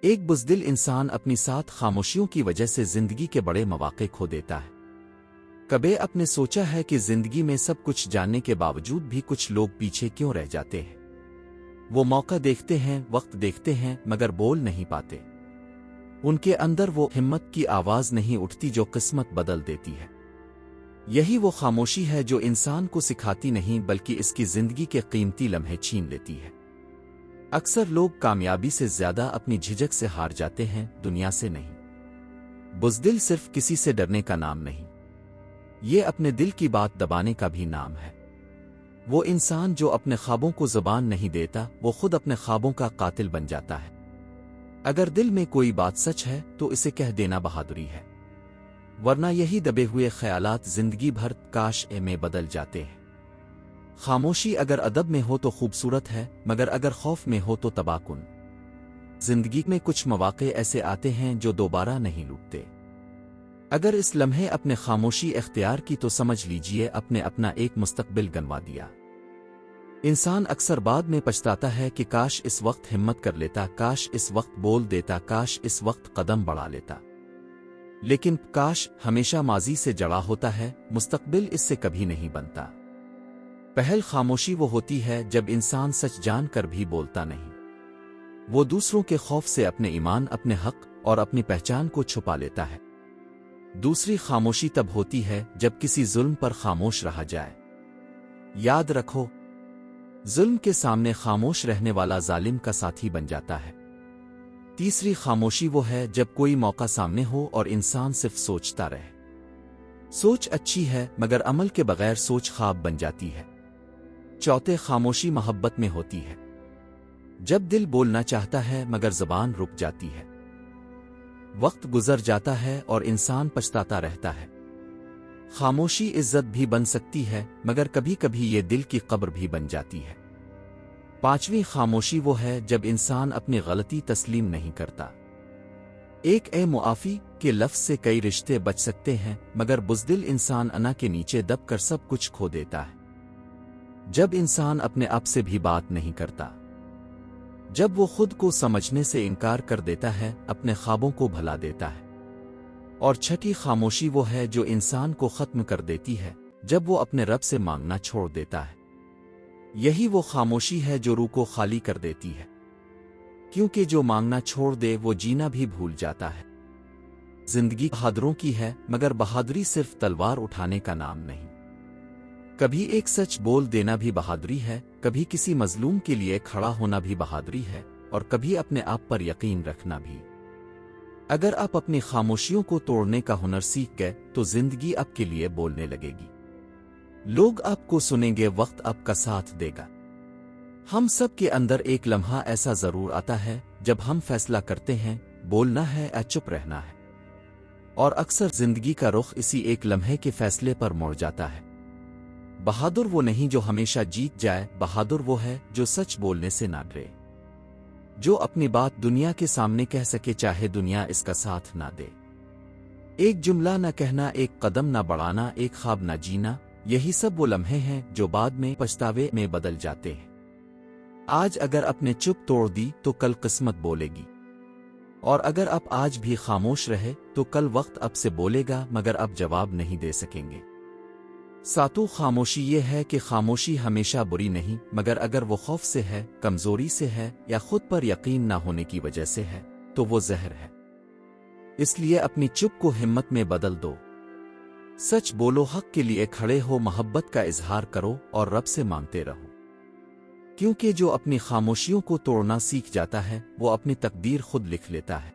ایک بزدل انسان اپنی سات خاموشیوں کی وجہ سے زندگی کے بڑے مواقع کھو دیتا ہے۔ کبھی آپ نے سوچا ہے کہ زندگی میں سب کچھ جاننے کے باوجود بھی کچھ لوگ پیچھے کیوں رہ جاتے ہیں؟ وہ موقع دیکھتے ہیں، وقت دیکھتے ہیں، مگر بول نہیں پاتے۔ ان کے اندر وہ ہمت کی آواز نہیں اٹھتی جو قسمت بدل دیتی ہے۔ یہی وہ خاموشی ہے جو انسان کو سکھاتی نہیں بلکہ اس کی زندگی کے قیمتی لمحے چھین لیتی ہے۔ اکثر لوگ کامیابی سے زیادہ اپنی جھجک سے ہار جاتے ہیں، دنیا سے نہیں۔ بزدل صرف کسی سے ڈرنے کا نام نہیں، یہ اپنے دل کی بات دبانے کا بھی نام ہے۔ وہ انسان جو اپنے خوابوں کو زبان نہیں دیتا، وہ خود اپنے خوابوں کا قاتل بن جاتا ہے۔ اگر دل میں کوئی بات سچ ہے تو اسے کہہ دینا بہادری ہے، ورنہ یہی دبے ہوئے خیالات زندگی بھر کاش میں بدل جاتے ہیں۔ خاموشی اگر ادب میں ہو تو خوبصورت ہے، مگر اگر خوف میں ہو تو تباہ کن۔ زندگی میں کچھ مواقع ایسے آتے ہیں جو دوبارہ نہیں لوٹتے۔ اگر اس لمحے اپنے خاموشی اختیار کی تو سمجھ لیجئے اپنا ایک مستقبل گنوا دیا۔ انسان اکثر بعد میں پچھتاتا ہے کہ کاش اس وقت ہمت کر لیتا، کاش اس وقت بول دیتا، کاش اس وقت قدم بڑھا لیتا۔ لیکن کاش ہمیشہ ماضی سے جڑا ہوتا ہے، مستقبل اس سے کبھی نہیں بنتا۔ پہل خاموشی وہ ہوتی ہے جب انسان سچ جان کر بھی بولتا نہیں۔ وہ دوسروں کے خوف سے اپنے ایمان، اپنے حق اور اپنی پہچان کو چھپا لیتا ہے۔ دوسری خاموشی تب ہوتی ہے جب کسی ظلم پر خاموش رہا جائے۔ یاد رکھو، ظلم کے سامنے خاموش رہنے والا ظالم کا ساتھی بن جاتا ہے۔ تیسری خاموشی وہ ہے جب کوئی موقع سامنے ہو اور انسان صرف سوچتا رہے۔ سوچ اچھی ہے مگر عمل کے بغیر سوچ خواب بن جاتی ہے۔ چوتھے خاموشی محبت میں ہوتی ہے، جب دل بولنا چاہتا ہے مگر زبان رک جاتی ہے۔ وقت گزر جاتا ہے اور انسان پچھتاتا رہتا ہے۔ خاموشی عزت بھی بن سکتی ہے مگر کبھی کبھی یہ دل کی قبر بھی بن جاتی ہے۔ پانچویں خاموشی وہ ہے جب انسان اپنی غلطی تسلیم نہیں کرتا۔ ایک اے معافی کے لفظ سے کئی رشتے بچ سکتے ہیں، مگر بزدل انسان انا کے نیچے دب کر سب کچھ کھو دیتا ہے۔ جب انسان اپنے آپ سے بھی بات نہیں کرتا، جب وہ خود کو سمجھنے سے انکار کر دیتا ہے، اپنے خوابوں کو بھلا دیتا ہے۔ اور چھٹی خاموشی وہ ہے جو انسان کو ختم کر دیتی ہے، جب وہ اپنے رب سے مانگنا چھوڑ دیتا ہے۔ یہی وہ خاموشی ہے جو روح کو خالی کر دیتی ہے، کیونکہ جو مانگنا چھوڑ دے وہ جینا بھی بھول جاتا ہے۔ زندگی بہادروں کی ہے، مگر بہادری صرف تلوار اٹھانے کا نام نہیں۔ کبھی ایک سچ بول دینا بھی بہادری ہے، کبھی کسی مظلوم کے لیے کھڑا ہونا بھی بہادری ہے، اور کبھی اپنے آپ پر یقین رکھنا بھی۔ اگر آپ اپنی خاموشیوں کو توڑنے کا ہنر سیکھ گئے تو زندگی آپ کے لیے بولنے لگے گی۔ لوگ آپ کو سنیں گے، وقت آپ کا ساتھ دے گا۔ ہم سب کے اندر ایک لمحہ ایسا ضرور آتا ہے جب ہم فیصلہ کرتے ہیں بولنا ہے یا چپ رہنا ہے، اور اکثر زندگی کا رخ اسی ایک لمحے کے فیصلے پر مڑ جاتا ہے۔ بہادر وہ نہیں جو ہمیشہ جیت جائے، بہادر وہ ہے جو سچ بولنے سے نہ ڈرے، جو اپنی بات دنیا کے سامنے کہہ سکے چاہے دنیا اس کا ساتھ نہ دے۔ ایک جملہ نہ کہنا، ایک قدم نہ بڑھانا، ایک خواب نہ جینا، یہی سب وہ لمحے ہیں جو بعد میں پچھتاوے میں بدل جاتے ہیں۔ آج اگر آپ نے چپ توڑ دی تو کل قسمت بولے گی، اور اگر آپ آج بھی خاموش رہے تو کل وقت آپ سے بولے گا مگر آپ جواب نہیں دے سکیں گے۔ ساتوں خاموشی یہ ہے کہ خاموشی ہمیشہ بری نہیں، مگر اگر وہ خوف سے ہے، کمزوری سے ہے، یا خود پر یقین نہ ہونے کی وجہ سے ہے تو وہ زہر ہے۔ اس لیے اپنی چپ کو ہمت میں بدل دو، سچ بولو، حق کے لیے کھڑے ہو، محبت کا اظہار کرو اور رب سے مانگتے رہو، کیونکہ جو اپنی خاموشیوں کو توڑنا سیکھ جاتا ہے وہ اپنی تقدیر خود لکھ لیتا ہے۔